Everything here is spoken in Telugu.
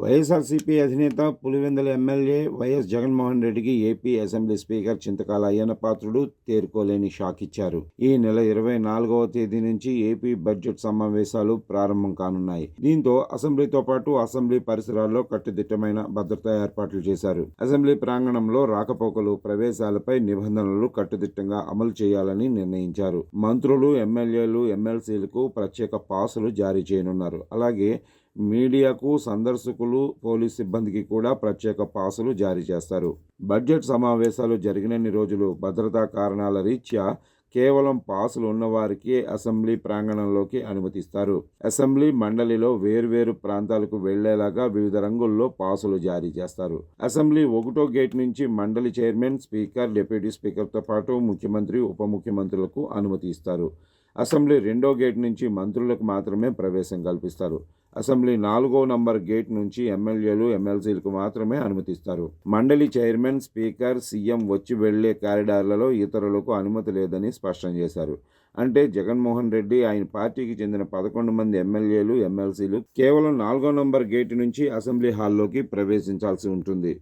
వైఎస్ఆర్సీపీ అధినేత పులివెందుల ఎమ్మెల్యే వైఎస్ జగన్మోహన్ రెడ్డికి AP assembly speaker Chintakala Ayyanna Patrudu తేరుకోలేని షాక్ ఇచ్చారు. ఈ నెల 24వ తేదీ నుంచి ఏపీ బడ్జెట్ సమావేశాలు ప్రారంభం కానున్నాయి. దీంతో అసెంబ్లీతో పాటు అసెంబ్లీ పరిసరాల్లో కట్టుదిట్టమైన భద్రతా ఏర్పాట్లు చేశారు. అసెంబ్లీ ప్రాంగణంలో రాకపోకలు, ప్రవేశాలపై నిబంధనలు కట్టుదిట్టంగా అమలు చేయాలని నిర్ణయించారు. మంత్రులు, ఎమ్మెల్యేలు, ఎమ్మెల్సీలకు ప్రత్యేక పాసులు జారీ చేయనున్నారు. అలాగే మీడియాకు, సందర్శకులు, పోలీస్ సిబ్బందికి కూడా ప్రత్యేక పాసులు జారీ చేస్తారు. బడ్జెట్ సమావేశాలు జరిగినన్ని రోజులు భద్రతా కారణాల రీత్యా కేవలం పాసులు ఉన్నవారికి అసెంబ్లీ ప్రాంగణంలోకి అనుమతిస్తారు. అసెంబ్లీ మండలిలో వేర్వేరు ప్రాంతాలకు వెళ్లేలాగా వివిధ రంగుల్లో పాసులు జారీ చేస్తారు. అసెంబ్లీ 1వ గేట్ నుంచి మండలి చైర్మన్, స్పీకర్, డిప్యూటీ స్పీకర్తో పాటు ముఖ్యమంత్రి, ఉప ముఖ్యమంత్రులకు అనుమతి ఇస్తారు. అసెంబ్లీ 2వ గేట్ నుంచి మంత్రులకు మాత్రమే ప్రవేశం కల్పిస్తారు. అసెంబ్లీ 4వ నంబర్ గేట్ నుంచి ఎమ్మెల్యేలు, ఎమ్మెల్సీలకు మాత్రమే అనుమతిస్తారు. మండలి చైర్మన్, స్పీకర్, సీఎం వచ్చి వెళ్లే కారిడార్లలో ఇతరులకు అనుమతి లేదని స్పష్టం చేశారు. అంటే జగన్మోహన్ రెడ్డి, ఆయన పార్టీకి చెందిన 11 మంది ఎమ్మెల్యేలు, ఎమ్మెల్సీలు కేవలం 4వ నంబర్ గేటు నుంచి అసెంబ్లీ హాల్లోకి ప్రవేశించాల్సి ఉంటుంది.